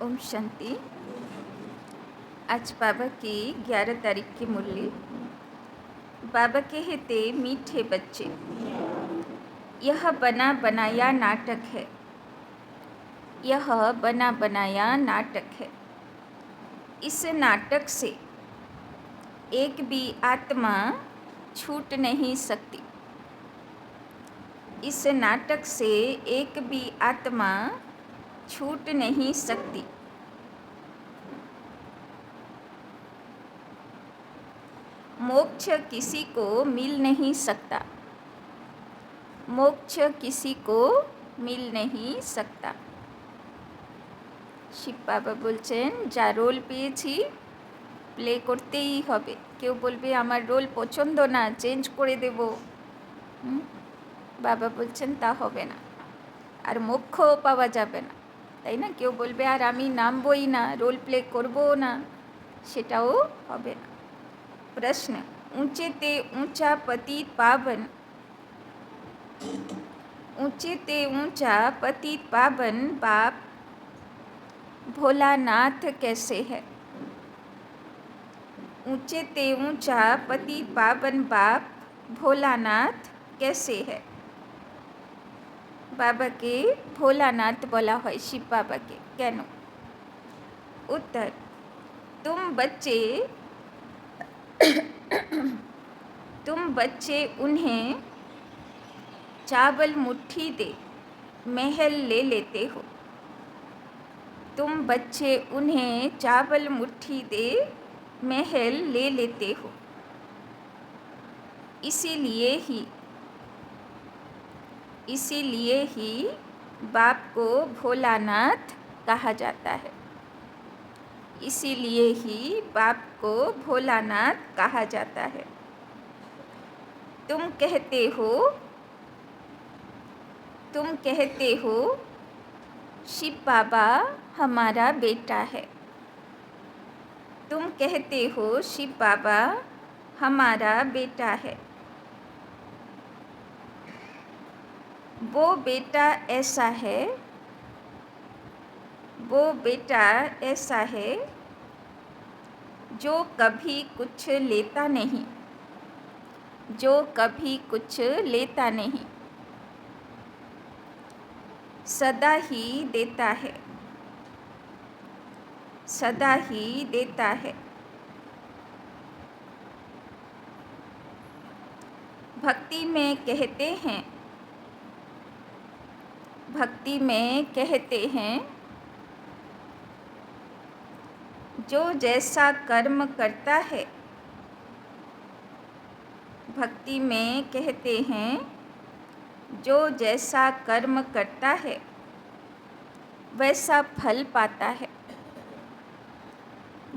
ओम शांति। आज बाबा की 11 तारीख की मुरली। बाबा कहते मीठे बच्चे, यह बना बनाया नाटक है, यह बना बनाया नाटक है। इस नाटक से एक भी आत्मा छूट नहीं सकती। इस नाटक से एक भी आत्मा छूट नहीं सकती। मोक्ष किसी को मिल नहीं सकता, मोक्ष किसी को मिल नहीं सकता। শিব বাবা বলছেন যা রোল পেয়েছি প্লে করতেই হবে। কেউ বলবে আমার রোল পছন্দ না, চেঞ্জ করে দেব। বাবা বলছেন তা হবে না, আর মোক্ষও পাওয়া যাবে না, তাই না? কেউ বলবে আর আমি নামবই না, রোল প্লে করবও না, সেটাও হবে না। प्रश्न, ऊंचे ते ऊंचा पतित पावन, ऊंचे ते ऊंचा पतित पावन बाप भोलानाथ कैसे है? ऊंचे ते ऊंचा पतित पावन बाप भोलानाथ कैसे है? बाबा के भोलानाथ बोला है शिव बाबा के, कैनो? उत्तर, तुम बच्चे उन्हें चावल मुट्ठी दे महल ले लेते हो। तुम बच्चे उन्हें चावल मुट्ठी दे महल ले लेते हो। इसीलिए ही बाप को भोलानाथ कहा जाता है। इसीलिए ही बाप को भोलानाथ कहा जाता है। तुम कहते हो शिव बाबा हमारा बेटा है। तुम कहते हो शिव बाबा हमारा बेटा है। वो बेटा ऐसा है, वो बेटा ऐसा है जो कभी कुछ लेता नहीं, जो कभी कुछ लेता नहीं, सदा ही देता है, सदा ही देता है। भक्ति में कहते हैं जो जैसा कर्म करता है, भक्ति में कहते हैं जो जैसा कर्म करता है वैसा फल पाता है।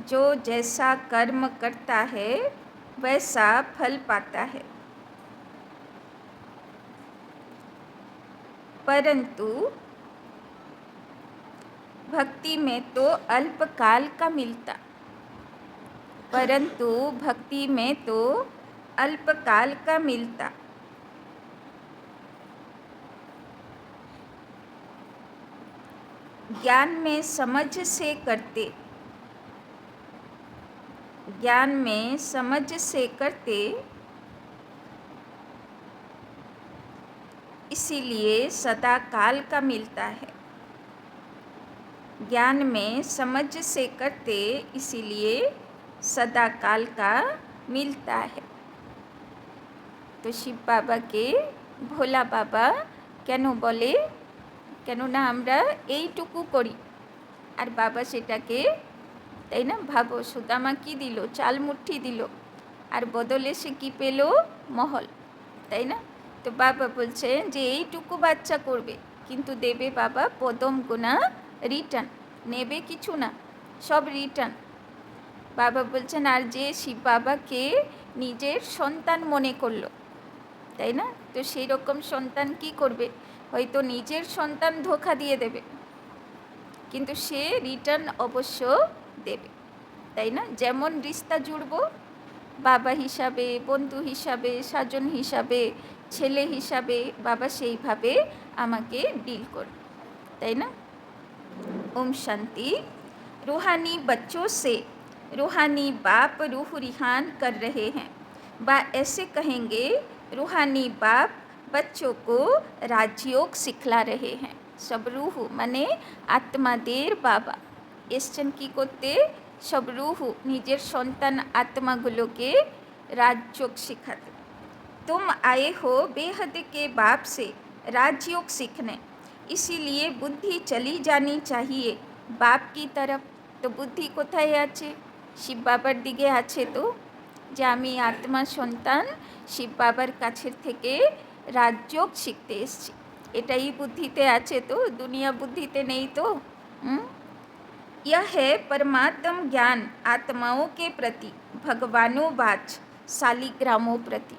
जो जैसा कर्म करता है वैसा फल पाता है। परंतु भक्ति में तो अल्पकाल का मिलता, परंतु भक्ति में तो अल्पकाल का मिलता। ज्ञान में समझ से करते इसीलिए सदा काल का मिलता है। ज्ञान में समझ से करते इसीलिए सदा काल का मिलता है। तो शिव बाबा के भोला बाबा কেন বলে? কেননা আমরা এইটুকু করি আর বাবা সেটাকে, তাই না? ভাবো সুদামা কি দিল? চাল মুঠি দিল আর বদলে সে কি পেল? মহল, তাই না? তো বাবা বলছে যে এইটুকু বাচ্চা করবে কিন্তু দেবে বাবা পদম গুণা রিটার্ন, নেবে কিছু না, সব রিটার্ন। বাবা বলছেন আর যে শিব বাবাকে নিজের সন্তান মনে করলো, তাই না? তো সেই রকম সন্তান কি করবে? হয়তো নিজের সন্তান ধোঁকা দিয়ে দেবে কিন্তু সে রিটার্ন অবশ্য দেবে, তাই না? যেমন রিস্তা জুড়ব বাবা হিসাবে, বন্ধু হিসাবে, স্বজন হিসাবে, ছেলে হিসাবে, বাবা সেইভাবে আমাকে ডিল করবে, তাই না? ओम शांति। रूहानी बच्चों से रूहानी बाप रूह रिहान कर रहे हैं। बा ऐसे कहेंगे, रूहानी बाप बच्चों को राजयोग सिखला रहे हैं। सब रूह माने आत्मादेर बाबा एसছেন কি করতে, সব রুহ নিজের সন্তান আত্মাগুলোকে राजयोग सिखाते। तुम आए हो बेहद के बाप से राजयोग सीखने, इसीलिए बुद्धि चली जानी चाहिए बाप की तरफ। तो बुद्धि কোথায় আছে? শিব বাবার দিকে আছে। তো যে আমি আত্মা সন্তান শিব বাবার কাছের থেকে রাজযোগ শিখতে এসেছি, এটাই বুদ্ধিতে আছে। তো দুনিয়া বুদ্ধিতে নেই। তো यह है परमात्म ज्ञान आत्माओं के प्रति भगवानोवाच शालिग्रामों प्रति।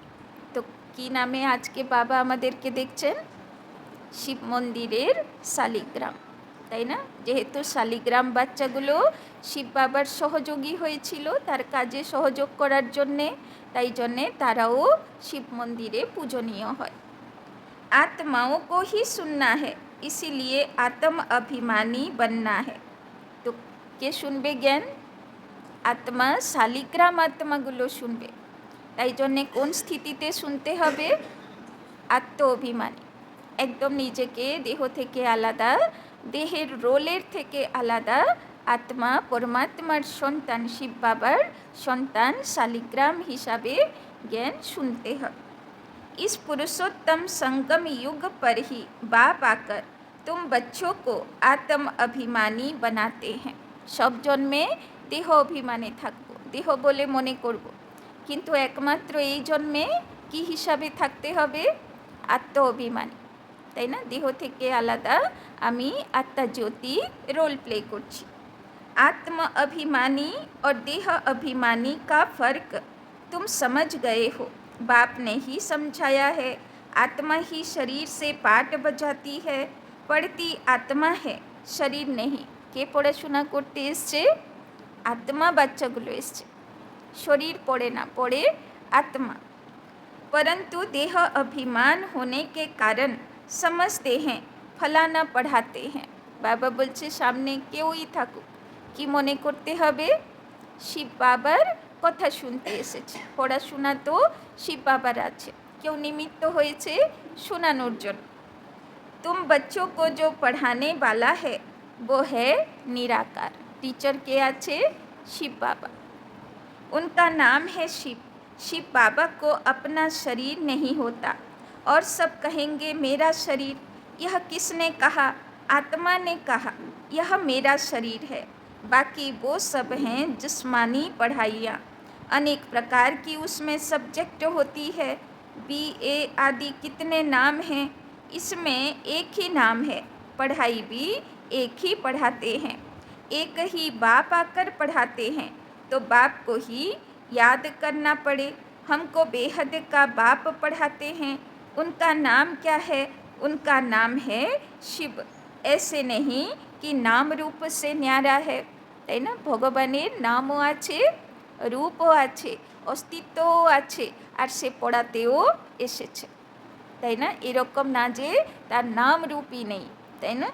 तो কি নামে আজকে বাবা আমাদেরকে দেখছেন? শিব মন্দিরের শালিগ্রাম, তাই না? যেহেতু শালিগ্রাম বাচ্চাগুলো শিব বাবার সহযোগী হয়েছিল তার কাজে সহযোগ করার জন্যে, তাই জন্যে তারাও শিব মন্দিরে পূজনীয় হয়। आत्माओं को ही सुनना है, इसीलिए आत्म अभिमानी बनना है। तो কে শুনবে জ্ঞান? আত্মা শালিগ্রাম আত্মাগুলো শুনবে। তাই জন্যে কোন স্থিতিতে শুনতে হবে? আত্ম অভিমানী, একদম নিজেকে দেহ থেকে আলাদা, দেহের রোলের থেকে আলাদা আত্মা পরমাত্মার সন্তান শিব বাবার সন্তান শালিগ্রাম হিসাবে জ্ঞান শুনতে হবে। इस पुरुषोत्तम संगम युग पर ही बाप आकर तुम बच्चों को आत्म अभिमानी बनाते हैं। सब जन्मे देह अभिमाने থাকবো, দেহ বলে মনে করব, কিন্তু একমাত্র এই জন্মে কি হিসাবে থাকতে হবে? আত্ম অভিমানী, তাই না? দেহ থেকে আলাদা আমি আত্মা জ্যোতি রোল প্লে করছি। आत्म अभिमानी और देह अभिमानी का फर्क तुम समझ गए हो। बाप ने ही समझाया है। आत्मा ही शरीर से पाठ बजाती है, पढ़ती आत्मा है, शरीर नहीं। কে পড়াশোনা করতে এসছে? आत्मा বাচ্চাগুলো এসছে। শরীর পড়ে না, পড়ে आत्मा। परंतु देह अभिमान होने के कारण समझते हैं फलाना पढ़ाते हैं। बाबा বলছে সামনে কেউই থাকুক, কি মনে করতে হবে? শিব বাবার কথা শুনতে এসেছে। পড়াশোনা তো শিব বাবার আছে, কেউ নিমিত্ত হয়েছে শোনানোর জন্য। तुम बच्चों को जो पढ़ाने वाला है वो है निराकार। टीचर के আছে? शिव बाबा। उनका नाम है शिव। शिव बाबा को अपना शरीर नहीं होता और सब कहेंगे मेरा शरीर। यह किसने कहा? आत्मा ने कहा यह मेरा शरीर है। बाकी वो सब हैं जिस्मानी पढ़ाइयाँ, अनेक प्रकार की उसमें सब्जेक्ट होती है। BA आदि कितने नाम हैं, इसमें एक ही नाम है। पढ़ाई भी एक ही पढ़ाते हैं, एक ही बाप आकर पढ़ाते हैं। तो बाप को ही याद करना पड़े। हमको बेहद का बाप पढ़ाते हैं। उनका नाम क्या है? उनका नाम है शिव। ऐसे नहीं कि नाम रूप से न्यारा है, তাই না? ভগবানের নামও আছে, রূপও আছে, অস্তিত্বও আছে, আর সে পড়াতেও এসেছে, তাই না? এরকম না যে তার নাম রূপই নেই, তাই না?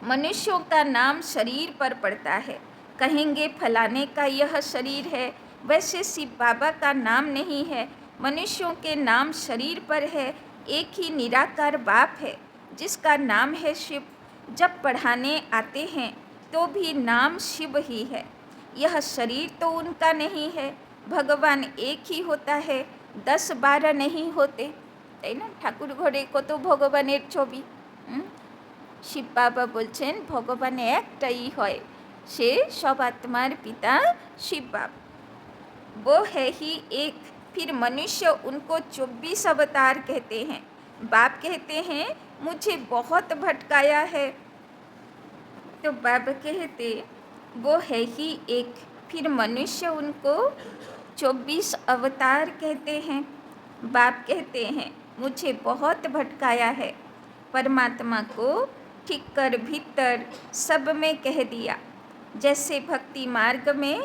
मनुष्यों का नाम शरीर पर पड़ता है, कहेंगे फलाने का यह शरीर है। वैसे शिव बाबा का नाम नहीं है, मनुष्यों के नाम शरीर पर है। एक ही निराकार बाप है जिसका नाम है शिव। जब पढ़ाने आते हैं तो भी नाम शिव ही है। यह शरीर तो उनका नहीं है। भगवान एक ही होता है, 10-12 नहीं होते, তাই না? ঠাকুর ঘরে কত ভগবানের ছবি। শিব বাবা বলছেন ভগবান একটাই হয়, সে সব আত্মার পিতা শিব বাবা। वो है ही एक। फिर मनुष्य उनको 24 अवतार कहते हैं। बाप कहते हैं मुझे बहुत भटकाया है। तो बाबा कहते वो है ही एक। फिर मनुष्य उनको 24 अवतार कहते हैं। बाप कहते हैं मुझे बहुत भटकाया है। परमात्मा को ठीक कर भीतर सब में कह दिया। जैसे भक्ति मार्ग में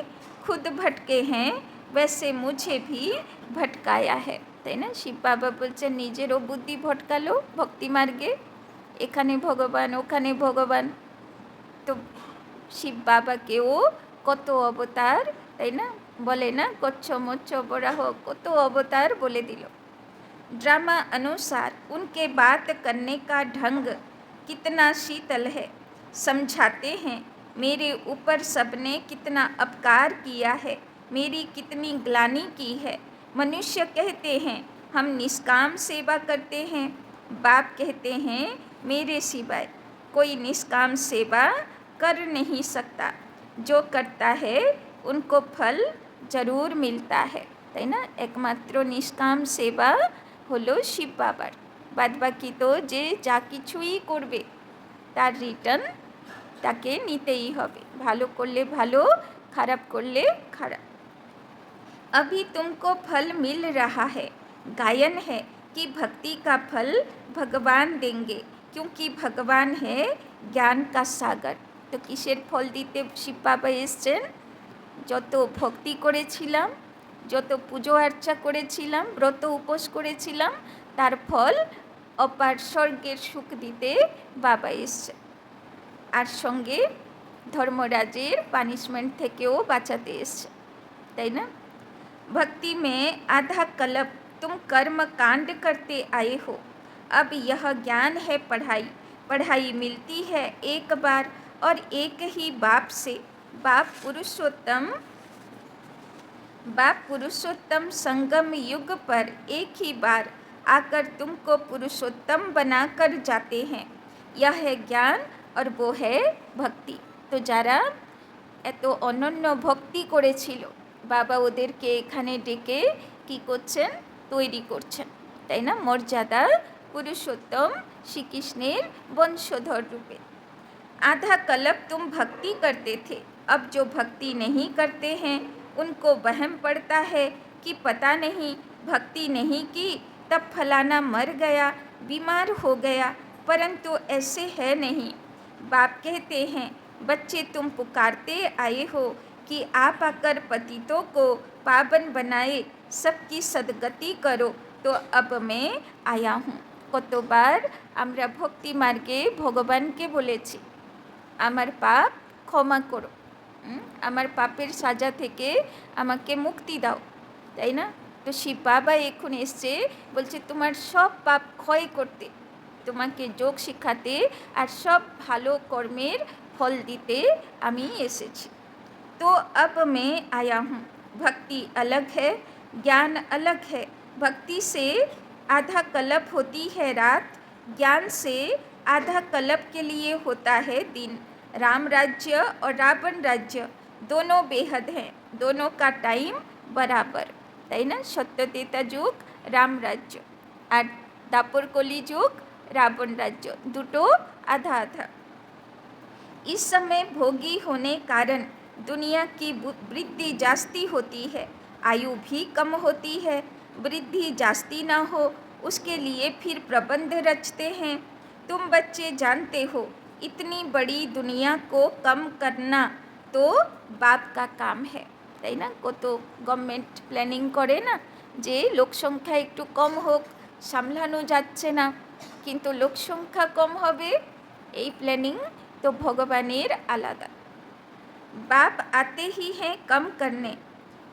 खुद भटके हैं वैसे मुझे भी भटकाया है, তাই না? শিব বাবা বলছেন নিজেরও বুদ্ধি ভটকালো ভক্তি মার্গে। এখানে ভগবান, ওখানে ভগবান, তো শিব বাবাকে ও কত অবতার, তাই না, বলে না, কচ্ছ মচ্ছ বরাহ, কত অবতার বলে দিল। ड्रामा अनुसार उनके बात करने का ढंग कितना शीतल है। समझाते हैं मेरे ऊपर सबने कितना अपकार किया है, मेरी कितनी ग्लानि की है। मनुष्य कहते हैं हम निष्काम सेवा करते हैं, बाप कहते हैं मेरे सिवाय कोई निष्काम सेवा कर नहीं सकता, जो करता है उनको फल जरूर मिलता है, তাই না। একমাত্র নিষ্কাম সেবা হলো শিব বাবার, বাদ বাকি তো যে যা কিছুই করবে তার রিটার্ন তাকে নিতেই হবে, ভালো করলে ভালো, খারাপ করলে খারাপ। अभी तुमको फल मिल रहा है, गायन है कि भक्ति का फल भगवान देंगे, क्योंकि भगवान है ज्ञान का सागर। तो किसेर फल दीते शिव बाबा एसेछेन, যত ভক্তি করেছিলাম, যত পুজো আর্চা করেছিলাম, ব্রত উপোস করেছিলাম, তার ফল অপার স্বর্গের সুখ দিতে বাবা এসছে, আর সঙ্গে ধর্মরাজের পানিশমেন্ট থেকেও বাঁচাতে এসছে, তাই না। भक्ति में आधा कल्प तुम कर्म कांड करते आए हो, अब यह ज्ञान है पढ़ाई, पढ़ाई मिलती है एक बार और एक ही बाप से। बाप पुरुषोत्तम संगम युग पर एक ही बार आकर तुमको पुरुषोत्तम बनाकर जाते हैं। यह है ज्ञान और वो है भक्ति। तो যারা এত অনন্য ভক্তি করেছিল, বাবা ওদেরকে এখানে ডেকে কি করছেন, তৈরি করছেন, তাই না, মর্যাদা পুরুষোত্তম শ্রীকৃষ্ণের বংশধর রূপে। आधा कल्प तुम भक्ति करते थे, अब जो भक्ति नहीं करते हैं उनको वहम पड़ता है कि पता नहीं भक्ति नहीं की तब फलाना मर गया, बीमार हो गया, परंतु ऐसे है नहीं। बाप कहते हैं बच्चे तुम पुकारते आए हो कि आप आकर पतितों को पावन बनाए, सबकी सद्गति करो, तो अब मैं आया हूँ। কতবার আমরা ভক্তি মার্গে ভগবানকে বলেছি আমার পাপ ক্ষমা করো, আমার পাপের সাজা থেকে আমাকে মুক্তি দাও, তাই না। তো শিব বাবা এখন এসছে, বলছে তোমার সব পাপ ক্ষয় করতে, তোমাকে যোগ শিখাতে, আর সব ভালো কর্মের ফল দিতে আমি এসেছি। तो अब मैं आया हूँ। भक्ति अलग है, ज्ञान अलग है। भक्ति से आधा कल्प होती है रात, ज्ञान से आधा कल्प के लिए होता है दिन। राम राज्य और रावण राज्य दोनों बेहद हैं, दोनों का टाइम बराबर, তাই না। সত্যতেতা যুগ রাম রাজ্য, আর দাপর কলি যুগ রাবণ রাজ্য, দুটো आधा आधा। इस समय भोगी होने कारण दुनिया की वृद्धि जास्ती होती है, आयु भी कम होती है। वृद्धि जास्ती ना हो उसके लिए फिर प्रबंध रचते हैं। तुम बच्चे जानते हो इतनी बड़ी दुनिया को कम करना तो बाप का काम है, তাই না। কত গভর্নমেন্ট প্ল্যানিং করে না, যে লোক সংখ্যা একটু কম হোক, সামলানো যাচ্ছে না, কিন্তু লোক সংখ্যা কম হবে, এই প্ল্যানিং তো ভগবানের আলাদা। बाप आते ही हैं कम करने,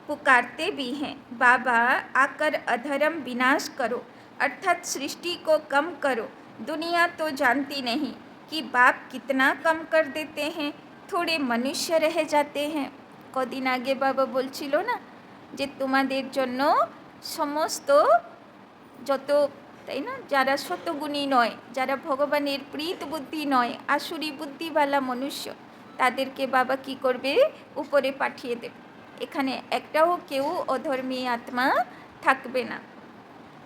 पुकारते भी हैं बाबा आकर अधर्म विनाश करो, अर्थात सृष्टि को कम करो। दुनिया तो जानती नहीं कि बाप कितना कम कर देते हैं, थोड़े मनुष्य रह जाते हैं। কদিন আগে বাবা বলছিল না যে তোমাদের জন্য সমস্ত যত, তাই না, যারা শতগুণী নয়, যারা ভগবানের প্রীত বুদ্ধি নয়, আসুরি বুদ্ধিওয়ালা মনুষ্য, তাদেরকে বাবা কি করবে, উপরে পাঠিয়ে দেবে। এখানে একটাও কেউ অধর্মী আত্মা থাকবে না।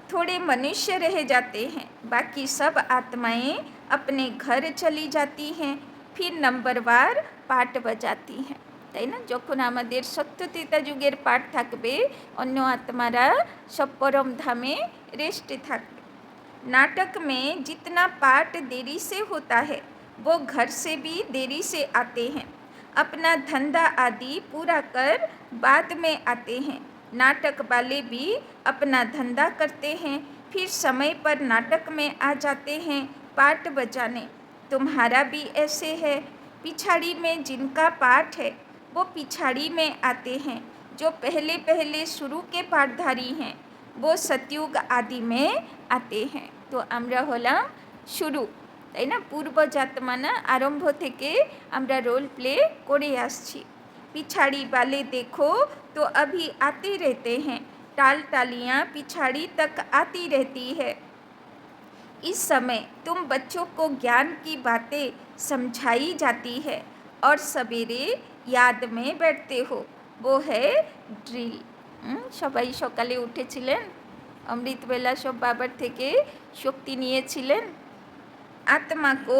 थोड़े मनुष्य रह जाते हैं, बाकी सब आत्माएं अपने घर चली जाती हैं, फिर नंबरवार पाठ बजाती हैं, তাই না। যখন আমাদের সত্যতেতা যুগের পাঠ থাকবে, অন্য আত্মারা সব পরম ধামে রেস্টে থাকবে। नाटक में जितना पाठ देरी से होता है वो घर से भी देरी से आते हैं, अपना धंधा आदि पूरा कर बाद में आते हैं। नाटक वाले भी अपना धंधा करते हैं, फिर समय पर नाटक में आ जाते हैं पाठ बजाने। तुम्हारा भी ऐसे है, पिछाड़ी में जिनका पाठ है वो पिछाड़ी में आते हैं, जो पहले पहले शुरू के पाठधारी हैं वो सतयुग आदि में आते हैं। तो আমরা হলাম শুরু, তাই না? পূর্বজাতমা না আরম্ভ থেকে আমরা রোল প্লে করে আসছি। पिछाड़ी वाले देखो तो अभी आते रहते हैं, टाल टालियाँ पिछाड़ी तक आती रहती है। इस समय तुम बच्चों को ज्ञान की बातें समझाई जाती है और सवेरे याद में बैठते हो, वो है ड्रिल। সবাই সকালে উঠেছিলেন, অমৃতবেলা সব বাবার থেকে শক্তি নিয়েছিলেন। आत्मा को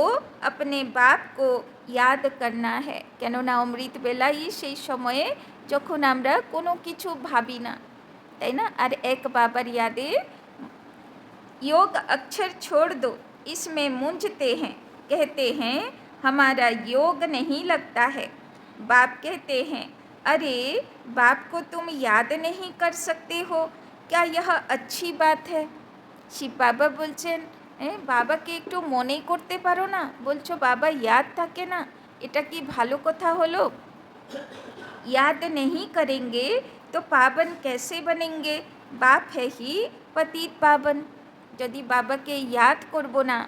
अपने बाप को याद करना है, কেননা অমৃতবেলাই সেই সময়ে যখন আমরা কোনো কিছু ভাবি না, তাই না? আর এক বাবার यादे योग अक्षर छोड़ दो, इसमें मूंझते हैं, कहते हैं हमारा योग नहीं लगता है। बाप कहते हैं अरे बाप को तुम याद नहीं कर सकते हो, क्या यह अच्छी बात है? শিব বাবা বলছেন বাবাকে একটু মনে করতে পারো না, বলছো বাবা याद থাকে না, এটা কি ভালো কথা হলো? याद नहीं करेंगे तो पावन कैसे बनेंगे? बाप है ही पतित पावन। যদি বাবাকে याद করব না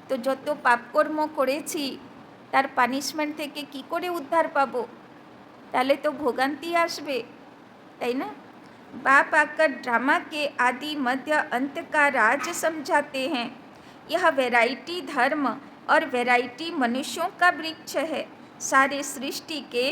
তো যত পাপকর্ম করেছি তার পানিশমেন্ট থেকে কি করে উদ্ধার পাবো? তাহলে তো ভোগান্তি আসবে, তাই না? बाप आकर ड्रामा के आदि मध्य अंत का राज समझाते हैं। यह वैरायटी धर्म और वैरायटी मनुष्यों का वृक्ष है। सारे सृष्टि के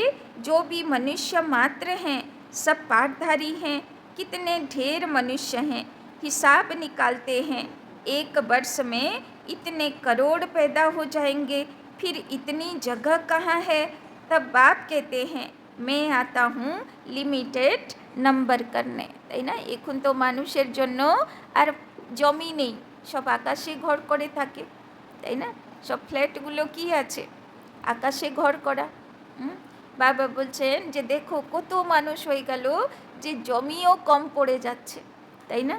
जो भी मनुष्य मात्र हैं सब पाठधारी हैं। कितने ढेर मनुष्य हैं, हिसाब निकालते हैं। एक वर्ष में इतने करोड़ पैदा हो जाएंगे, फिर इतनी जगह कहाँ है? तब बाप कहते हैं मैं आता हूँ লিমিটেড নাম্বার করনে, তাই না? এখন তো মানুষের জন্য আর জমি নেই, সব আকাশে ঘর করে থাকে, তাই না? সব ফ্ল্যাটগুলো কি আছে? আকাশে ঘর করা। বাবা বলছেন যে দেখো কত মানুষ হয়ে গেল যে জমিও কম পড়ে যাচ্ছে, তাই না?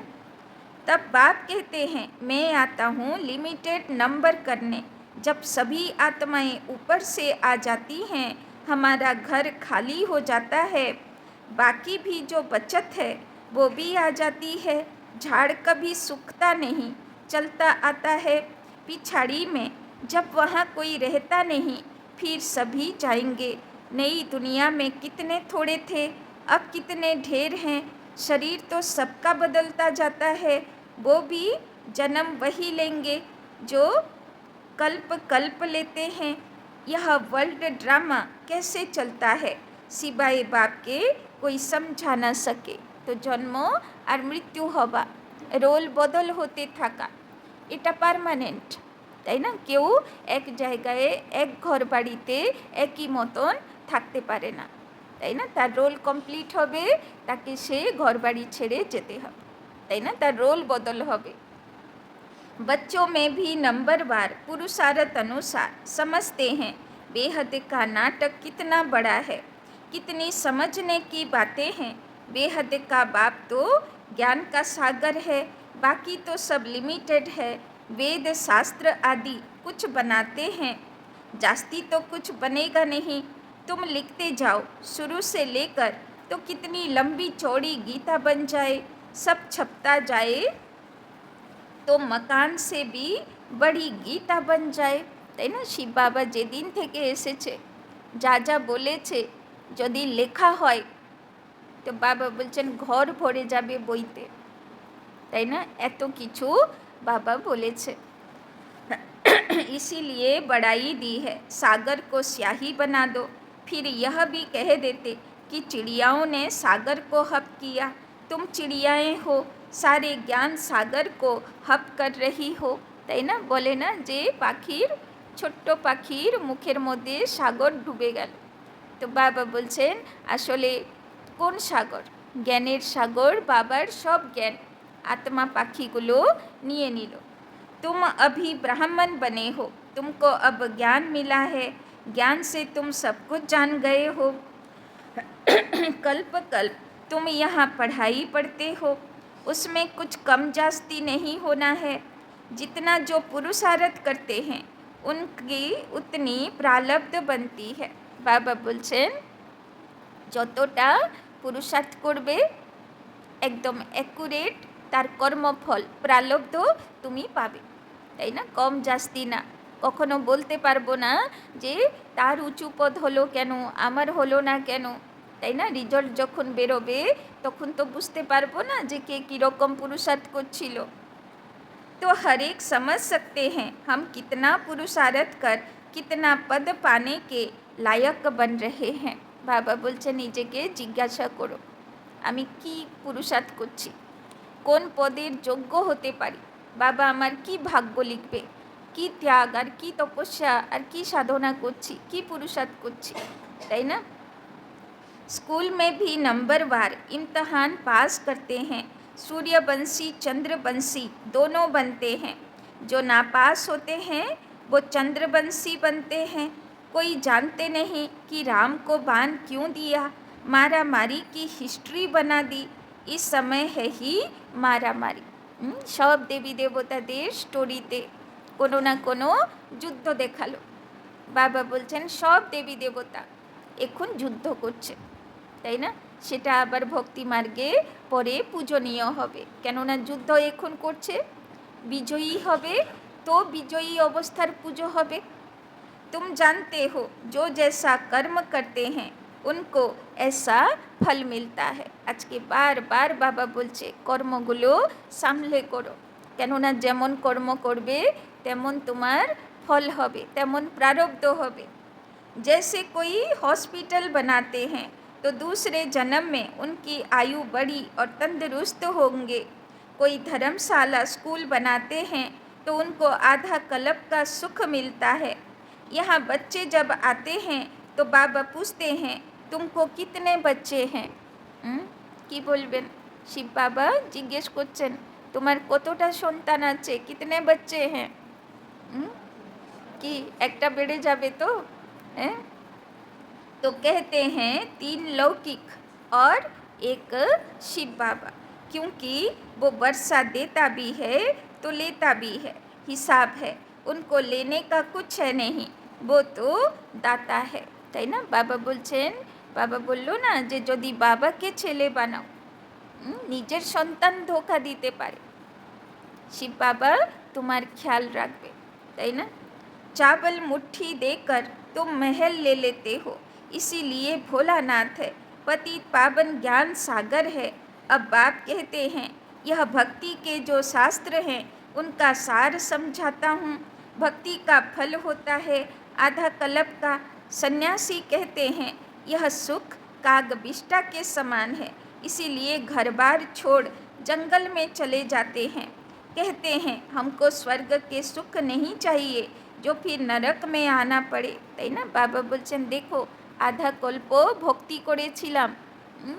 तब बाप कहते हैं मैं आता हूँ लिमिटेड नंबर करने। जब सभी आत्माएं ऊपर से आ जाती हैं हमारा घर खाली हो जाता है, बाकी भी जो बचत है वो भी आ जाती है। झाड़ कभी सूखता नहीं, चलता आता है पिछाड़ी में। जब वहाँ कोई रहता नहीं फिर सभी जाएंगे। नई दुनिया में कितने थोड़े थे, अब कितने ढेर हैं। शरीर तो सबका बदलता जाता है, वो भी जन्म वही लेंगे जो कल्प कल्प लेते हैं। यह वर्ल्ड ड्रामा कैसे चलता है सिवाय बाप के कोई समझा ना सके। तो जन्म और मृत्यु हवा, रोल बदल होते थाका, এটা পার্মানেন্ট, তাই না? কেউ এক জায়গায় এক ঘর বাড়িতে একই মতন থাকতে পারে না, তাই না? তার রোল কমপ্লিট হবে, তাকে সে ঘর বাড়ি ছেড়ে যেতে হবে, তাই না? তার রোল বদল হবে। बच्चों में भी नंबरवार पुरुषार्थ अनुसार समझते हैं बेहद का नाटक कितना बड़ा है, कितनी समझने की बातें हैं। बेहद का बाप तो ज्ञान का सागर है, बाकी तो सब लिमिटेड है। वेद शास्त्र आदि कुछ बनाते हैं, जास्ती तो कुछ बनेगा नहीं। तुम लिखते जाओ शुरू से लेकर तो कितनी लंबी चौड़ी गीता बन जाए। सब छपता जाए तो मकान से भी बड़ी गीता बन जाए, তাই না? শিব বাবা যেদিন থেকে এসেছে যা যা বলেছে যদি লেখা হয় তো বাবা বলছেন ঘর ভরে যাবে বইতে, তাই না? এত কিছু বাবা বলেছে। इसीलिए बड़ाई दी है, सागर को स्याही बना दो। फिर यह भी कह देते कि चिड़ियाओं ने सागर को हप किया। तुम चिड़ियाएँ हो, सारे ज्ञान सागर को हप कर रही हो, তাই না? বলে না যে পাখির ছোট্ট পাখির মুখের মধ্যে সাগর ডুবে গেল। তো বাবা বলছেন আসলে কোন সাগর? জ্ঞানের সাগর, বাবার সব জ্ঞান आत्मा পাখিগুলো নিয়ে নিল। तुम अभी ब्राह्मण बने हो, तुमको अब ज्ञान मिला है, ज्ञान से तुम सब कुछ जान गए हो। कल्प कल्प तुम यहाँ पढ़ाई पढ़ते हो, उसमें कुछ कम जास्ती नहीं होना है। जितना जो पुरुषार्थ करते हैं उनकी उतनी प्रारब्ध बनती है। बाबा बोलছেন যতটা পুরুষার্থ করবে একদম অ্যাকুরেট তার কর্মফল প্রারব্ধ তুমি পাবে, তাই না? কম জাস্তি না। কখনো বলতে পারবো না যে তার উঁচু পদ হলো কেন, আমার হলো না কেন, তাই না? রিজল্ট যখন বেরোবে তখন তো বুঝতে পারবো না যে কে কীরকম পুরুষার্থ করছিল। तो हर एक समझ सकते हैं हम कितना पुरुषार्थ कर कितना पद पाने के लायक बन रहे हैं। बाबा बोलছে নিজেকে জিজ্ঞাসা করো আমি কি পুরুষার্থ করছি, কোন পদের যোগ্য হতে পারি, বাবা আমার কি ভাগ্য লিখবে, কি ত্যাগ আর কি তপস্যা আর কি সাধনা করছি, কি পুরুষার্थ করছি, তাই না? स्कूल में भी नंबरवार इम्तहान पास करते हैं। सूर्यवंशी चंद्रवंशी दोनों बनते हैं। जो नापास होते हैं वो चंद्रवंशी बनते हैं। कोई जानते नहीं कि राम को बाण क्यों दिया, मारा मारी की हिस्ट्री बना दी। इस समय है ही मारा मारी। सब देवी देवताদের স্টোরিতে কোনো না কোনো যুদ্ধ দেখালো। বাবা বলছেন সব দেবী দেবতা এখন যুদ্ধ করছে, তাই না? সেটা আবার ভক্তি মার্গে পরে পূজনীয় হবে, কেননা যুদ্ধ এখন করছে, বিজয়ী হবে তো বিজয়ী অবস্থার পুজো হবে। तुम जानते हो जो जैसा कर्म करते हैं उनको ऐसा फल मिलता है। আজকে বারবার বাবা বলছে কর্মগুলো সামলে করো, কেননা যেমন কর্ম করবে তেমন তোমার ফল হবে, তেমন प्रारब्ध হবে। जैसे कोई हॉस्पिटल बनाते हैं तो दूसरे जन्म में उनकी आयु बढ़ी और तंदुरुस्त होंगे। कोई धर्मशाला स्कूल बनाते हैं तो उनको आधा कल्प का सुख मिलता है। यहाँ बच्चे जब आते हैं तो बाबा पूछते हैं तुमको कितने बच्चे हैं। কি বলবেন? শিব বাবা জিজ্ঞেস করছেন তোমার কতটা সন্তান আছে, কিতনে बच्चे हैं। কি একটা বেড়ে যাবে তো? तो कहते हैं 3 लौकिक और 1 शिव बाबा, क्योंकि वो वर्षा देता भी है तो लेता भी है, हिसाब है, उनको लेने का कुछ है नहीं, वो तो दाता है, তাই না? বাবা বলছেন, বাবা বললো না যে যদি বাবাকে ছেলে বানাও নিজের সন্তান ধোকা দিতে পারে, শিব বাবা তোমার খেয়াল রাখবে, তাই না? चावल मुट्ठी देकर तुम महल ले लेते हो, इसीलिए भोलानाथ है, पतित पावन ज्ञान सागर है। अब बाप कहते हैं यह भक्ति के जो शास्त्र हैं उनका सार समझाता हूँ। भक्ति का फल होता है आधा कल्प का। सन्यासी कहते हैं यह सुख कागबिष्टा के समान है, इसीलिए घर बार छोड़ जंगल में चले जाते हैं। कहते हैं हमको स्वर्ग के सुख नहीं चाहिए जो फिर नरक में आना पड़े, তাই না? বাবা বলছেন দেখো আধা কল্প ভক্তি করেছিলাম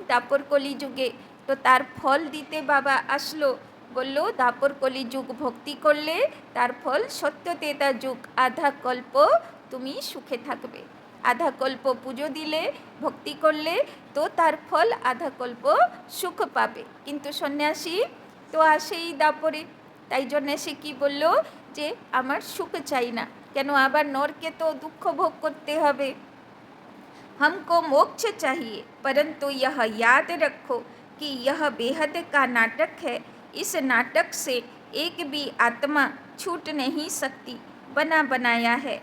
দাপর কলি যুগে, তো তার ফল দিতে বাবা আসলো, বললো দাপর কলি যুগ ভক্তি করলে তার ফল সত্যতেতা যুগ আধা কল্প তুমি সুখে থাকবে। আধা কল্প পুজো দিলে ভক্তি করলে তো তার ফল আধা কল্প সুখ পাবে। কিন্তু সন্ন্যাসী তো আসেই দাপরে, তাই জন্যে সে কী বলল যে আমার সুখ চাই না, কেন আবার নরকে তো দুঃখ ভোগ করতে হবে। हमको मोक्ष चाहिए, परंतु यह याद रखो कि यह बेहद का नाटक है। इस नाटक से एक भी आत्मा छूट नहीं सकती, बना बनाया है।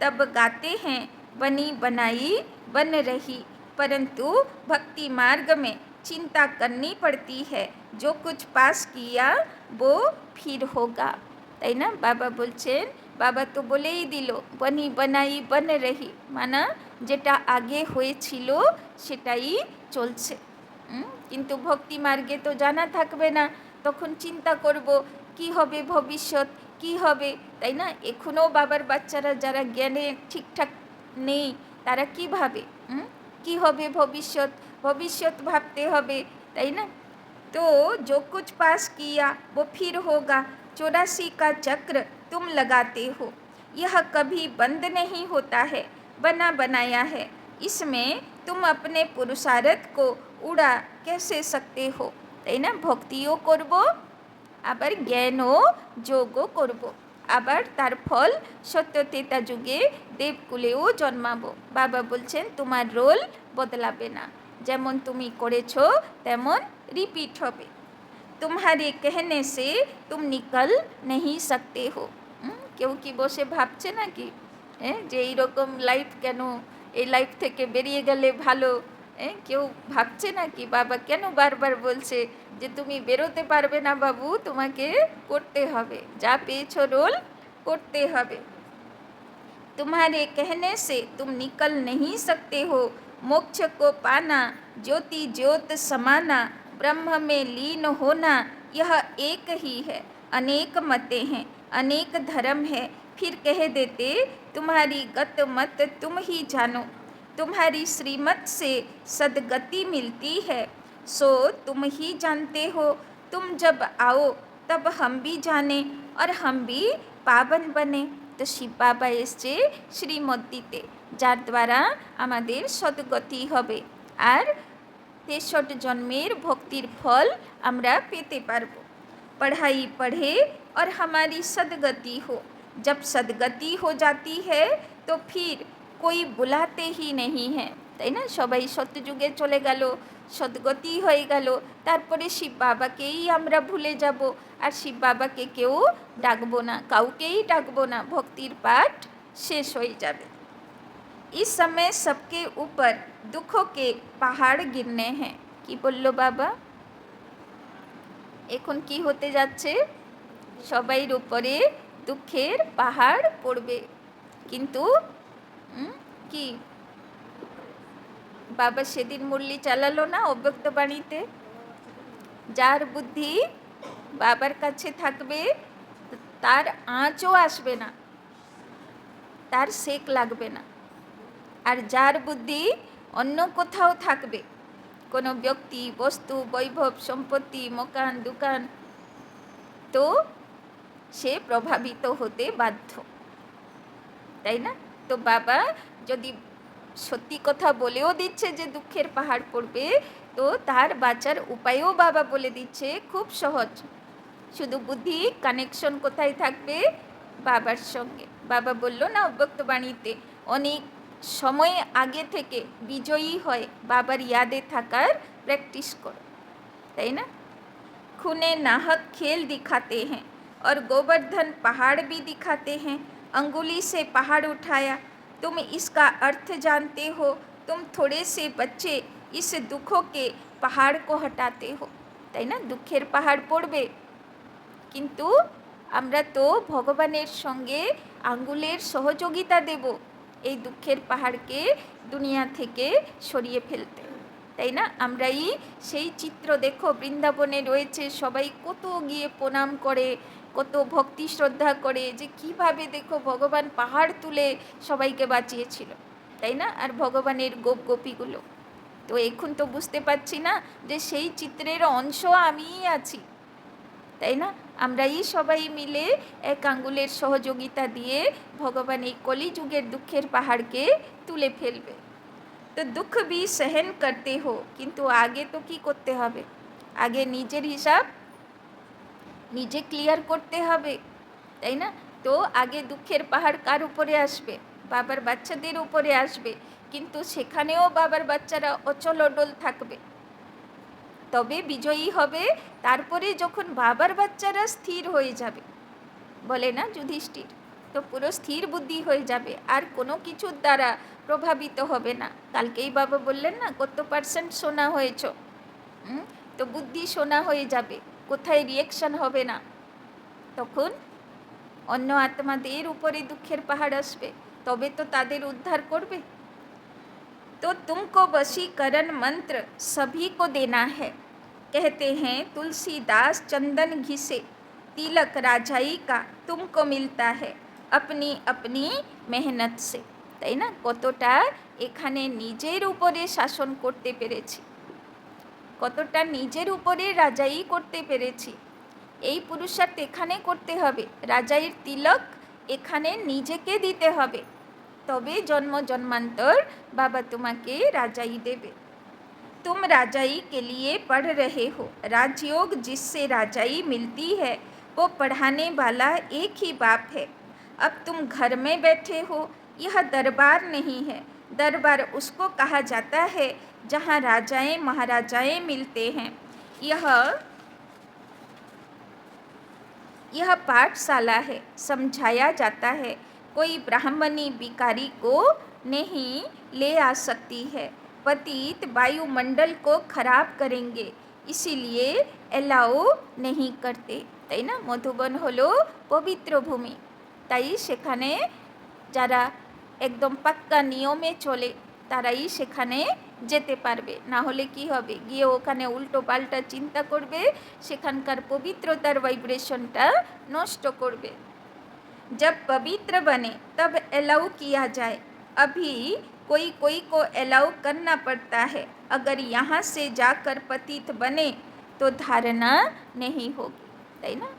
तब गाते हैं बनी बनाई बन रही, परंतु भक्ति मार्ग में चिंता करनी पड़ती है, जो कुछ पास किया वो फिर होगा, তাই না? বাবা বলছেন, বাবা তো বলেই দিল বনি বানাই বন রহি, মানা যেটা আগে হয়েছিল সেটাই চলছে। কিন্তু ভক্তি মার্গে তো জানা থাকবে না, তখন চিন্তা করব কি হবে ভবিষ্যৎ, কি হবে, তাই না? এখনও বাবার বাচ্চারা যারা জ্ঞানে ঠিকঠাক নেই তারা কি ভাবে, কি হবে ভবিষ্যৎ, ভবিষ্যৎ ভাবতে হবে, তাই না? तो जो कुछ पास किया वो फिर होगा। 84 का चक्र तुम लगाते हो, यह कभी बंद नहीं होता है, बना बनाया है। इसमें तुम अपने पुरुषार्थ को उड़ा कैसे सकते हो, তাই না? ভক্তিও করব আবার জ্ঞানও যোগও করব। আবার তার ফল সত্যতেতা যুগে দেবকুলেও জন্মাবো। বাবা বলছেন তোমার রোল বদলাবে না, যেমন তুমি করেছো তেমন রিপিট হবে। तुम्हारे कहने से तुम निकल नहीं सकते हो। কেউ কি বসে ভাবছে নাকি যে এইরকম লাইফ কেন, এই লাইফ থেকে বেরিয়ে গেলে ভালো? কেউ ভাবছে নাকি বাবা কেন বারবার বলছে যে তুমি বেরোতে পারবে না বাবু, তোমাকে করতে হবে, যা পেয়েছো রোল করতে হবে। तुम्हारे कहने से तुम निकल नहीं सकते हो। मोक्ष को पाना, ज्योति ज्योत समाना, ब्रह्म में लीन होना, यह एक ही है। अनेक मतें हैं, अनेक धर्म है, फिर कह देते तुम्हारी गत मत तुम ही जानो। तुम्हारी श्रीमत से सदगति मिलती है, सो तुम ही जानते हो। तुम जब आओ तब हम भी जाने और हम भी पावन बने। তো শিব বাবা এসছে শ্রীমদ্দিতে, যার দ্বারা আমাদের সদ্গতি হবে আর 63 জন্মের ভক্তির ফল আমরা পেতে পারব। पढ़ाई पढ़े और हमारी सदगति हो। जब सदगति हो जाती है तो फिर कोई बुलाते ही नहीं है, তাই না? সবাই সত্যযুগে চলে গেল, সদ্গতি হয়ে গেল, তারপরে শিব বাবাকেই আমরা ভুলে যাব আর শিব বাবাকে কেউ ডাকবো না, কাউকেই ডাকবো না, ভক্তির পাঠ শেষ হয়ে যাবে। इस समय सबके ऊपर दुखों के पहाड़ गिरने हैं। কি বলল বাবা? এখন কি হতে যাচ্ছে? সবাইর উপরে দুঃখের পাহাড় পড়বে। কিন্তু কি বাবা সেদিন মুরলি চালালো না অব্যক্ত বাণীতে, যার বুদ্ধি বাবার কাছে থাকবে তার আঁচও আসবে না, তার সেক লাগবে না। আর যার বুদ্ধি অন্য কোথাও থাকবে, কোনো ব্যক্তি বস্তু বৈভব সম্পত্তি মকান দোকান, তো সে প্রভাবিত হতে বাধ্য, তাই না? তো বাবা যদি সত্যি কথা বলেও দিচ্ছে যে দুঃখের পাহাড় পড়বে, তো তার বাঁচার উপায়ও বাবা বলে দিচ্ছে, খুব সহজ। শুধু বুদ্ধি কানেকশন কোথায় থাকবে? বাবার সঙ্গে। বাবা বলল না অব্যক্ত বাণীতে, অনেক সময় আগে থেকে বিজয়ী হয় বাবার ইয়াদে থাকার প্র্যাকটিস করো, তাই না? खूने नाहक खेल दिखाते हैं और गोवर्धन पहाड़ भी दिखाते हैं। अंगुली से पहाड़ उठाया, तुम इसका अर्थ जानते हो। तुम थोड़े से बच्चे इस दुखों के पहाड़ को हटाते हो, তাই না? দুঃখের পাহাড় পড়বে, কিন্তু আমরা তো ভগবানের সঙ্গে আঙ্গুলের সহযোগিতা দেব এই দুঃখের পাহাড়কে দুনিয়া থেকে সরিয়ে ফেলতে, তাই না? আমরাই সেই চিত্র দেখো বৃন্দাবনে রয়েছে, সবাই কত গিয়ে প্রণাম করে, কত ভক্তি শ্রদ্ধা করে, যে কিভাবে দেখো ভগবান পাহাড় তুলে সবাইকে বাঁচিয়েছিল, তাই না? আর ভগবানের গোপ গোপীগুলো, তো এখন তো বুঝতে পারছি না যে সেই চিত্রের অংশ আমিই আছি, তাই না? আমরাই সবাই মিলে এক আঙ্গুলের সহযোগিতা দিয়ে ভগবান এই কলিযুগের দুঃখের পাহাড়কে তুলে ফেলবে। তো দুঃখ भी सहन करते हो, কিন্তু আগে তো কি করতে হবে? আগে নিজের হিসাব নিজে ক্লিয়ার করতে হবে, তাই না? তো আগে দুঃখের পাহাড় কার উপরে আসবে? বাবার বাচ্চাদের উপরে আসবে, কিন্তু সেখানেও বাবার বাচ্চারা অচল অডল থাকবে, তবে বিজয়ী হবে। তারপরে যখন বাবার বাচ্চারা স্থির হয়ে যাবে, বলে না যুধিষ্ঠির, তো পুরো স্থির বুদ্ধি হয়ে যাবে, আর কোনো কিছুর দ্বারা প্রভাবিত হবে না। কালকেই বাবা বললেন না কত % শোনা হয়েছ, তো বুদ্ধি শোনা হয়ে যাবে, কোথায় রিয়েকশন হবে না। তখন অন্য আত্মাদের উপরে দুঃখের পাহাড় আসবে, তবে তো তাদের উদ্ধার করবে। तो तुमको वशीकरण मंत्र सभी को देना है। कहते हैं तुलसीदास चंदन घिसे, तिलक राजाई का तुमको मिलता है अपनी अपनी मेहनत से, তাই না? কতটা এখানে নিজের উপরে শাসন করতে পেরেছি, কতটা নিজের উপরে রাজাই করতে পেরেছি, এই পুরুষার্থ এখানে করতে হবে। রাজাইয়ের তিলক এখানে নিজেকে দিতে হবে, তবে জন্ম জন্মান্তর বাবা তোমাকে রাজাই দেবে। तुम राजाई के लिए पढ़ रहे हो, राजयोग जिससे राजाई मिलती है वो पढ़ाने वाला एक ही बाप है। अब तुम घर में बैठे हो, यह दरबार नहीं है। दरबार उसको कहा जाता है जहाँ राजाएं महाराजाएं मिलते हैं। यह पाठशाला है, समझाया जाता है। कोई ब्राह्मणी भिखारी को नहीं ले आ सकती है। पतित वायुमंडल को खराब करेंगे, इसीलिए एलाउ नहीं करते, তাই না? মধুবন হলো পবিত্র ভূমি, তাই সেখানে যারা একদম পাক্কা নিয়মে চলে তারাই সেখানে যেতে পারবে, না হলে কি হবে, গিয়ে ওখানে উল্টো পাল্টা চিন্তা করবে, সেখানকার পবিত্রতার ভাইব্রেশনটা নষ্ট করবে। जब पवित्र बने तब अलाउ किया जाए। अभी कोई कोई को अलाउ करना पड़ता है। अगर यहाँ से जाकर पतित बने तो धारणा नहीं होगी, তাই না?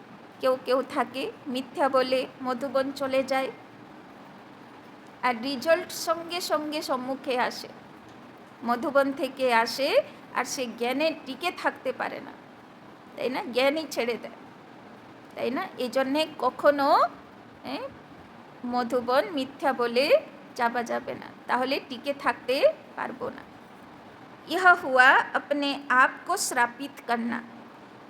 কেউ কেউ থাকে মিথ্যা বলে মধুবন চলে যায়, আর রিজল্ট সঙ্গে সঙ্গে সম্মুখে আসে। মধুবন থেকে আসে আর সে জ্ঞানে টিকে থাকতে পারে না, তাই না? জ্ঞানই ছেড়ে দেয়, তাই না? এই জন্যে কখনো মধুবন মিথ্যা বলে যাওয়া যাবে না, তাহলে টিকে থাকতে পারবো না। यह हुआ अपने आप को श्रापित करना।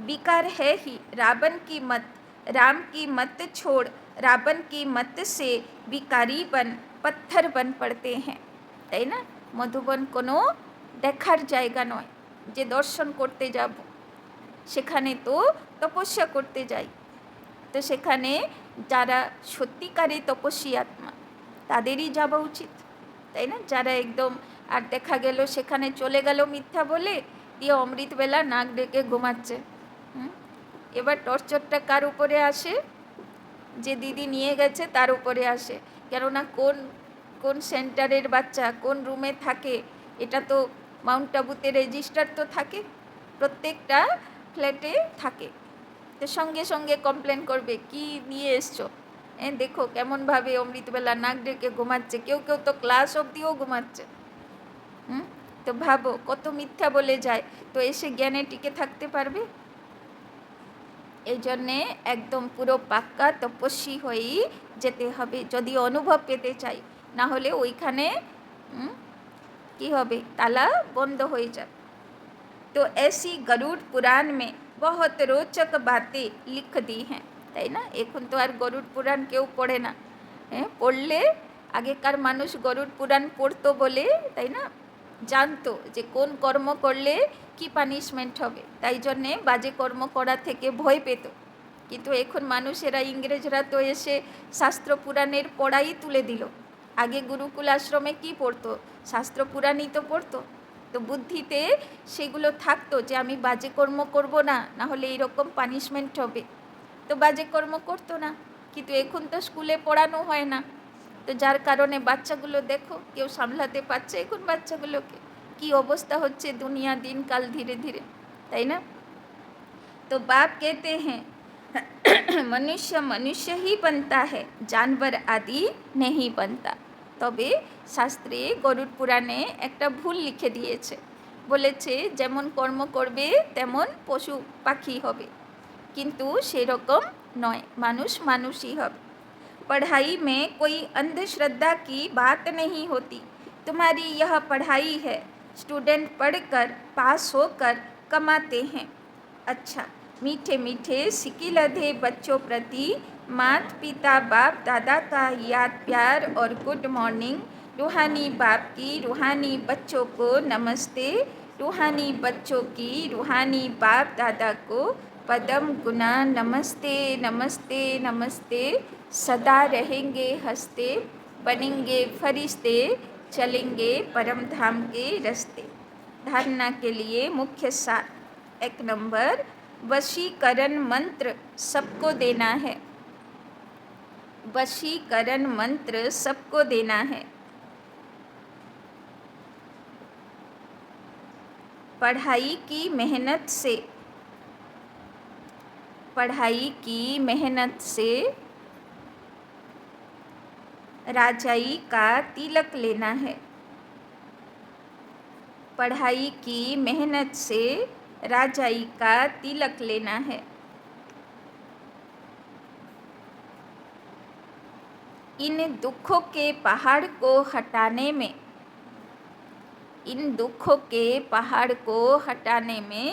विकार है ही रावण की मत, राम की मत छोड़ रावण की मत से विकारी बन पत्थर बन पड़ते हैं, তাই না? মধুবন কোনো দেখার জায়গা নয় যে দর্শন করতে যাব, সেখানে তো তপস্যা করতে যাই। তো সেখানে যারা সত্যিকারী তপস্বী আত্মা তাদেরই যাওয়া উচিত, তাই না? যারা একদম আর দেখা গেল সেখানে চলে গেল মিথ্যা বলে, দিয়ে অমৃতবেলা নাক ডেকে ঘুমাচ্ছে। এবার টর্চারটা কার উপরে আসে? যে দিদি নিয়ে গেছে তার উপরে আসে, কেননা কোন কোন সেন্টারের বাচ্চা কোন রুমে থাকে এটা তো মাউন্ট আবুতে রেজিস্টার তো থাকে, প্রত্যেকটা ফ্ল্যাটে থাকে। তো সঙ্গে সঙ্গে কমপ্লেন করবে, কি নিয়ে এসছো, দেখো কেমনভাবে অমৃতবেলা নাক ডেকে ঘুমাচ্ছে, কেউ কেউ তো ক্লাস অবধিও ঘুমাচ্ছে। তো ভাবো কত মিথ্যা বলে যায়, তো এসে জ্ঞানে টিকে থাকতে পারবে? এই জন্যে একদম পুরো পাক্কা তপস্বী হয়েই যেতে হবে যদি অনুভব পেতে চাই, না হলে ওইখানে কি হবে, তালা বন্ধ হয়ে যাবে। तो ऐसी गरुड़ पुराण में बहुत रोचक बातें लिख दी हैं, তাই না? এখন তো আর গরুড় পুরাণ কেউ পড়ে না, পড়লে আগেকার মানুষ গরুড় পুরাণ পড়তো বলে, তাই না, জানতো যে কোন কর্ম করলে কি পানিশমেন্ট হবে, তাই জন্যে বাজে কর্ম করা থেকে ভয় পেত। কিন্তু এখন মানুষেরা, ইংরেজরা তো এসে শাস্ত্র পুরাণের পড়াই তুলে দিল। আগে গুরুকুল আশ্রমে কি পড়তো? শাস্ত্র পুরাণই তো পড়তো। তো বুদ্ধিতে সেগুলো থাকতো যে আমি বাজে কর্ম করব না, না হলে এইরকম পানিশমেন্ট হবে, তো বাজে কর্ম করতো না। কিন্তু এখন তো স্কুলে পড়ানো হয় না, তো যার কারণে বাচ্চাগুলো দেখো কেউ সামলাতে পারছে এখন বাচ্চাগুলোকে, কি অবস্থা হচ্ছে দুনিয়া দিনকাল ধীরে ধীরে, তাই না? तो बाप कहते हैं मनुष्य मनुष्य ही बनता है, जानवर आदि नहीं बनता। তবে শাস্ত্রে গরুড় পুরাণে একটা ভুল লিখে দিয়েছে, বলেছে যেমন কর্ম করবে তেমন পশু পাখি হবে, কিন্তু সেরকম নয়, মানুষ মানুষই হবে। पढ़ाई में कोई अंधश्रद्धा की बात नहीं होती, तुम्हारी यह पढ़ाई है, स्टूडेंट पढ़कर पास होकर कमाते हैं। अच्छा, मीठे मीठे सिकी लधे बच्चों प्रति माता पिता बाप दादा का याद प्यार और गुड मॉर्निंग। रूहानी बाप की रूहानी बच्चों को नमस्ते, रूहानी बच्चों की रूहानी बाप दादा को पदम गुना नमस्ते नमस्ते नमस्ते। सदा रहेंगे हंसते, बनेंगे फरिश्ते, चलेंगे परम धाम के रास्ते। धारणा के लिए मुख्य सार, 1 नंबर, वशीकरण मंत्र सबको देना है। वशीकरण मंत्र सबको देना है। पढ़ाई की मेहनत से राजाई का तिलक लेना है। पढ़ाई की मेहनत से राजाई का तिलक लेना है। इन दुखों के पहाड़ को हटाने में, इन दुखों के पहाड़ को हटाने में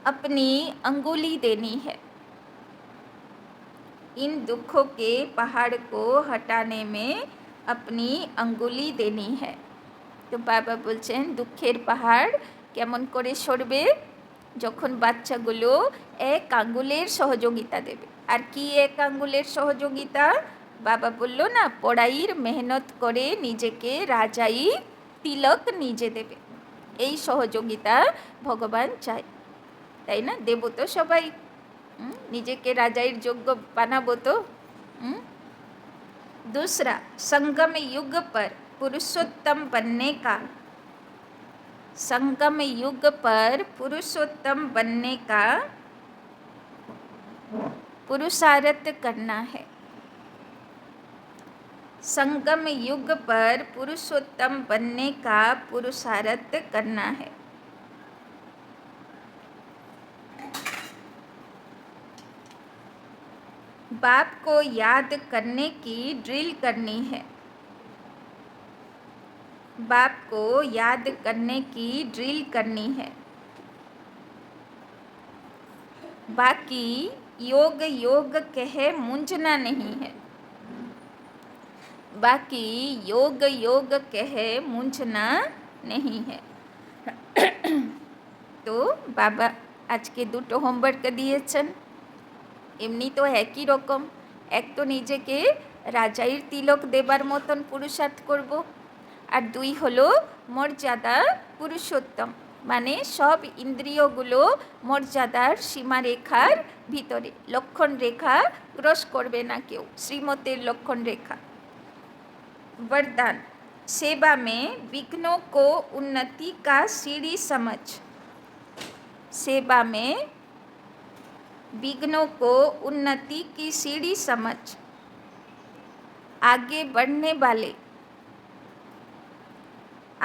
अपनी अंगुली देनी है। इन दुखों के पहाड़ को हटाने में अपनी अंगुली देनी है। तो बाबा बोलছেন দুঃখের পাহাড় কেমন করে সরবে, যখন বাচ্চাগুলো এক আঙ্গুলের সহযোগিতা দেবে। আর কি এক আঙ্গুলের সহযোগিতা? বাবা বলল না, পড়াইর মেহনত করে নিজেকে রাজাই তিলক নিজে দেবে। এই সহযোগিতা ভগবান চায়, তাই না? দেব তো সবাই, নিজেকে রাজাইর যোগ্য বানাবো তো। दूसरा, संगम युग पर पुरुषोत्तम बनने का, संगम युग पर पुरुषोत्तम बनने का पुरुषार्थ करना है। संगम युग पर पुरुषोत्तम बनने का पुरुषार्थ करना है। बाप को याद करने की ड्रिल करनी है। बाप को याद करने की ड्रिल करनी है। बाकी योग योग कह मूंझना नहीं है। बाकी योग योग कह मूंझना नहीं है। तो बाबा आज के दुटो होमवर्क दिएছেন। এমনি তো একই রকম, এক তো নিজেকে রাজাইর তিলক দেবার মতন পুরুষার্থ করব, আর দুই হলো মর্যাদা পুরুষোত্তম, মানে সব ইন্দ্রিয়গুলো মর্যাদার সীমারেখার ভিতরে, লক্ষণ রেখা ক্রস করবে না কেউ, শ্রীমতের লক্ষণ রেখা। वरदान, सेवा में विघ्नों को उन्नति का सीढ़ी समझ। सेवा में विघ्नों को उन्नति की सीढ़ी समझ। आगे बढ़ने वाले,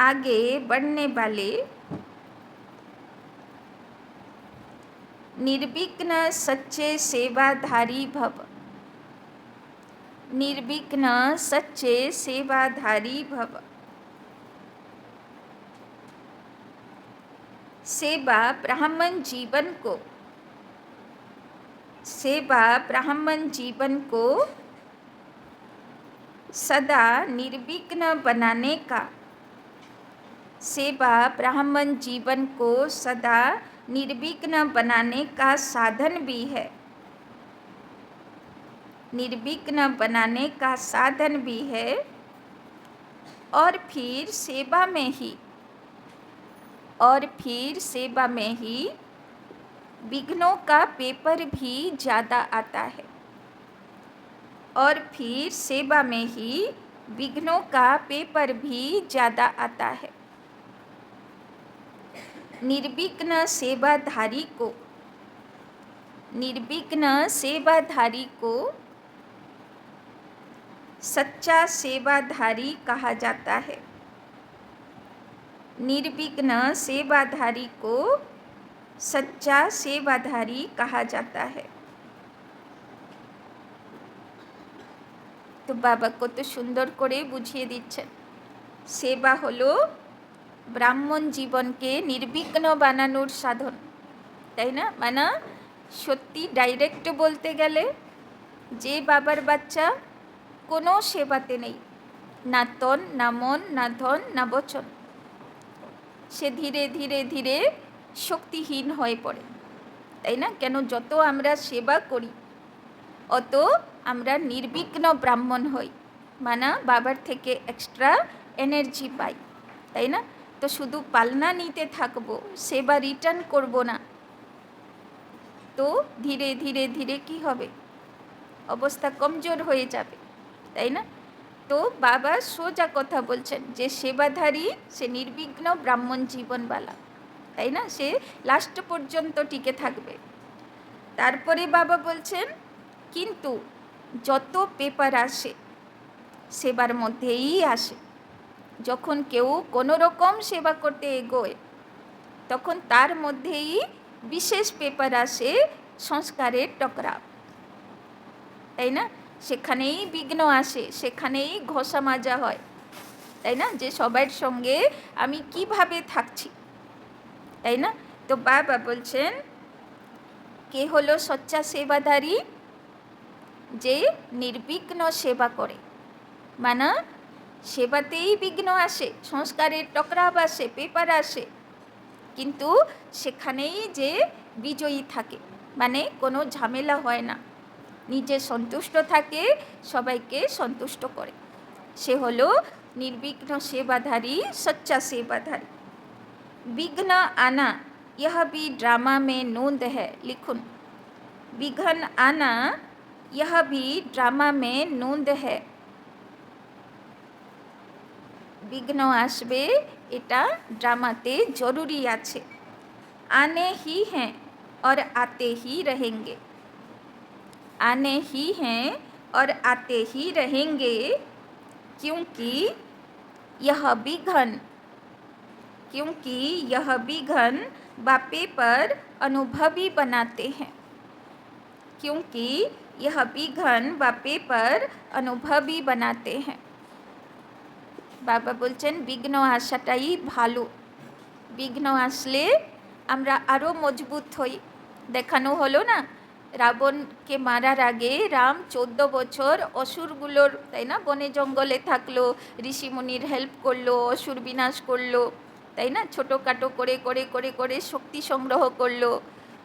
आगे बढ़ने वाले निर्विघ्न सच्चे सेवाधारी भव। निर्विघ्न सच्चे सेवाधारी भव। सेवा ब्राह्मण जीवन को, सेवा ब्राह्मण जीवन को सदा निर्विघ्न बनाने का, सेवा ब्राह्मण जीवन को सदा निर्विघ्न बनाने का साधन भी है। निर्विघ्न बनाने का साधन भी है। और फिर सेवा में ही, और फिर सेवा में ही विघ्नों का पेपर भी ज़्यादा आता है। और फिर सेवा में ही विघ्नों का पेपर भी ज़्यादा आता है। निर्विघ्न सेवाधारी को, निर्विघ्न सेवाधारी को सच्चा सेवाधारी कहा जाता है। निर्विघ्न सेवाधारी को सच्चा सेवाधारी कहा जाता है। तो बाबा को तो सुंदर करे बुझिए दिच्छेन, सेवा हलो ब्राह्मण जीवन के निर्विघ्न बानानोर साधन, ताई ना? माना सत्यि डायरेक्ट बोलते गेले जे बाबार बाच्चा कोनो सेवाते नेই, ना तन ना मन ना धन ना वचन, से धीरे धीरे धीरे शक्तिहीन হয়ে পড়ে, তাই না? কেন যত আমরা সেবা করি অত আমরা নির্বিঘ্ন ব্রাহ্মণ হই, মানা বাবার থেকে এক্সট্রা এনার্জি পাই, তাই না? তো শুধু পালনা নিতে থাকবো, সেবা রিটার্ন করব না, তো ধীরে ধীরে ধীরে কি হবে? অবস্থা কমজোর হয়ে যাবে, তাই না? তো বাবা সোজা কথা বলছেন যে সেবাধারী সে নির্বিঘ্ন ব্রাহ্মণ জীবনওয়ালা, তাই না? সে লাস্ট পর্যন্ত টিকে থাকবে। তারপরে বাবা বলছেন কিন্তু যত পেপার আসে সেবার মধ্যেই আসে, যখন কেউ কোনো রকম সেবা করতে এগোয় তখন তার মধ্যেই বিশেষ পেপার আসে সংস্কারের টকরাও, তাই না? সেখানেই বিঘ্ন আসে, সেখানেই ঘষা মাজা হয়, তাই না? যে সবার সঙ্গে আমি কিভাবে থাকছি, তাই না? তো বাবা বলছেন কে হলো সচ্চা সেবাধারী? যে নির্বিঘ্ন সেবা করে, মানে সেবাতেই বিঘ্ন আসে, সংস্কারের টকরাব আসে, পেপার আসে, কিন্তু সেখানেই যে বিজয়ী থাকে, মানে কোনো ঝামেলা হয় না, নিজে সন্তুষ্ট থাকে, সবাইকে সন্তুষ্ট করে, সে হলো निर्विघ्न सेवाधारी, सच्चा सेवाधारी। विघ्न आना यह भी ड्रामा में नोंद है, लिखुन। विघ्न आना यह भी ड्रामा में नोंद है। विघ्न आसबे एटा ड्रामाते जरूरी आछे, आने ही हैं और आते ही रहेंगे, आने ही हैं और आते ही रहेंगे, क्योंकि यह विघ्न बापे पर अनुभवी बनाते हैं, क्योंकि यह विघ्न बापे पर अनुभवी बनाते हैं। बाबा बोलছেন বিঘ্ন আসাটাই ভালো, বিঘ্ন আসলে আমরা আরও মজবুত হই। দেখানো হলো না, রাবণকে মারার আগে রাম 14 বছর অসুরগুলোর, তাই না, বনে জঙ্গলে থাকলো, ঋষিমুনির হেল্প করলো, অসুর বিনাশ করলো, তাই না, ছোটোখাটো করে করে করে করে শক্তি সংগ্রহ করলো,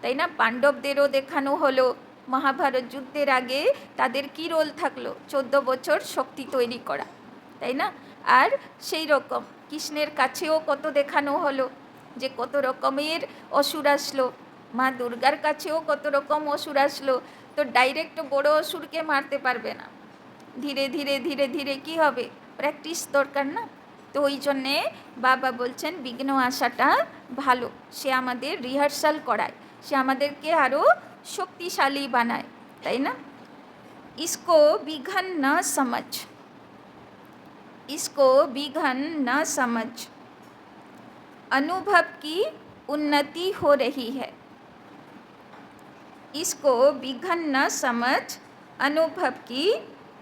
তাই না। পাণ্ডবদেরও দেখানো হলো মহাভারত যুদ্ধের আগে তাদের কী রোল থাকলো, 14 বছর শক্তি তৈরি করা, তাই না। আর সেই রকম কৃষ্ণের কাছেও কত দেখানো হলো যে কত রকমের অসুর আসলো, মা দুর্গার কাছেও কত রকম অসুর আসলো। তো ডাইরেক্ট বড় অসুরকে মারতে পারবে না, ধীরে ধীরে ধীরে ধীরে কী হবে, প্র্যাকটিস দরকার না। তো ওই জন্যে বাবা বলছেন বিঘ্ন আসাটা ভালো, সে আমাদের রিহার্সাল করায়, সে আমাদেরকে আরও শক্তিশালী বানায়, তাই না। इसको विघ्न न समझ, इसको विघ्न न समझ, अनुभव की उन्नति हो रही है। इसको विघ्न न समझ, अनुभव की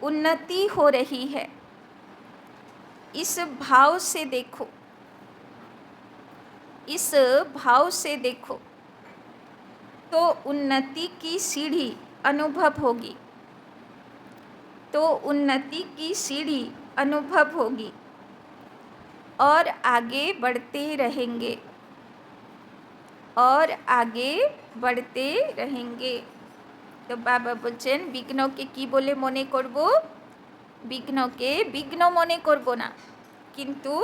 उन्नति हो रही है। इस भाव से देखो, इस भाव से देखो तो उन्नति की सीढ़ी अनुभव होगी, तो उन्नति की सीढ़ी अनुभव होगी और आगे बढ़ते रहेंगे, और आगे बढ़ते रहेंगे। तो बाबा बोलছেন বিঘ্নকে কি বলে মনে করব, বিঘ্নকে বিঘ্ন মনে করব না, কিন্তু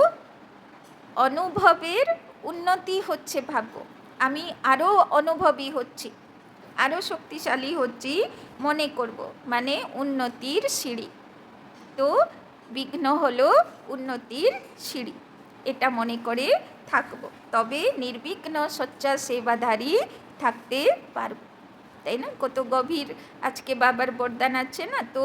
অনুভবের উন্নতি হচ্ছে ভাববো, আমি আরও অনুভবী হচ্ছি, আরও শক্তিশালী হচ্ছি মনে করব, মানে উন্নতির সিঁড়ি। তো বিঘ্ন হলো উন্নতির সিঁড়ি, এটা মনে করে থাকব, তবে নির্বিঘ্ন সচ্চা সেবাধারী থাকতে পারব, তাই না। কত গভীর আজকে বাবার বরদান আছে না। তো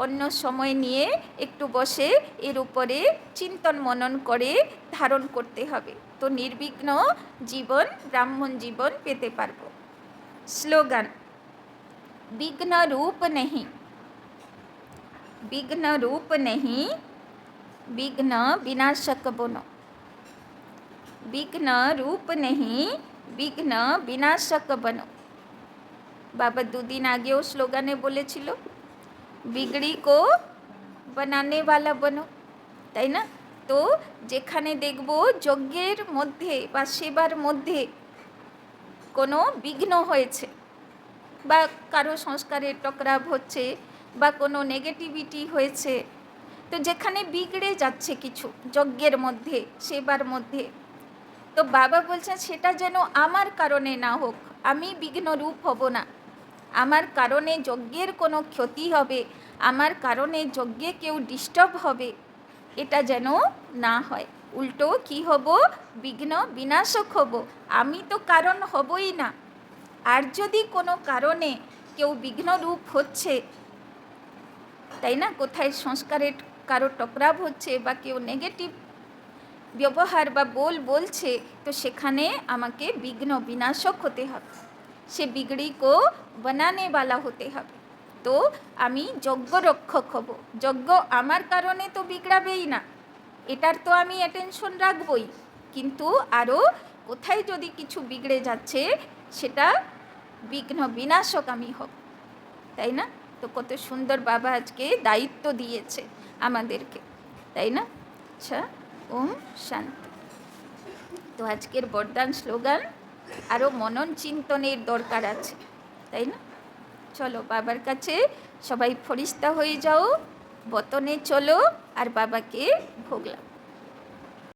অন্য সময় নিয়ে একটু বসে এর উপরে চিন্তন মনন করে ধারণ করতে হবে, তো নির্বিঘ্ন জীবন, ব্রাহ্মণ জীবন পেতে পারব। স্লোগান, विघ्न रूप नहीं, विघ्न रूप नहीं, विघ्न विनाशक बनो, विघ्न रूप नहीं, विघ्न विनाशक बनो। बाबा 2 दिन আগেও স্লোগানে বলেছিল বিগড়ি কো বানানে वाला बनो, তাই না। তো যেখানে দেখব যজ্ঞের মধ্যে বা সেবার মধ্যে কোনো বিঘ্ন হয়েছে, বা কারো সংস্কারের টকরাব হচ্ছে, বা কোনো নেগেটিভিটি হয়েছে, তো যেখানে বিগড়ে যাচ্ছে কিছু যজ্ঞের মধ্যে, সেবার মধ্যে, তো বাবা বলছেন সেটা যেন আমার কারণে না হোক, আমি বিঘ্নরূপ হব না, আমার কারণে যজ্ঞের কোনো ক্ষতি হবে, আমার কারণে যজ্ঞে কেউ ডিস্টার্ব হবে, এটা যেন না হয়, উল্টো কি হব, বিঘ্ন বিনাশক হব, আমি তো কারণ হবই না। আর যদি কোনো কারণে কেউ বিঘ্নরূপ হচ্ছে, তাই না, কোথায় সংস্কারের কারো টকরাব হচ্ছে বা কেউ নেগেটিভ ব্যবহার বা বলছে, তো সেখানে আমাকে বিঘ্ন বিনাশক হতে হবে, সে বিগড়ি কো বানানে वाला হতে হবে। তো আমি যজ্ঞ রক্ষক হব। যজ্ঞ আমার কারণে তো বিগড়াবেই না, এটার তো আমি অ্যাটেনশন রাখবই, কিন্তু আরও কোথায় যদি কিছু বিগড়ে যাচ্ছে সেটা বিঘ্ন বিনাশক আমি হব, তাই না? তো কত সুন্দর বাবা আজকে দায়িত্ব দিয়েছে আমাদেরকে, তাই না? আচ্ছা, ওম শান্তি। তো আজকের বরদান স্লোগান আরও মনন চিন্তনের দরকার আছে, তাই না? চলো বাবার কাছে সবাই ফরিস্তা হয়ে যাও, বতনে চলো আর বাবাকে ভোগ লাও।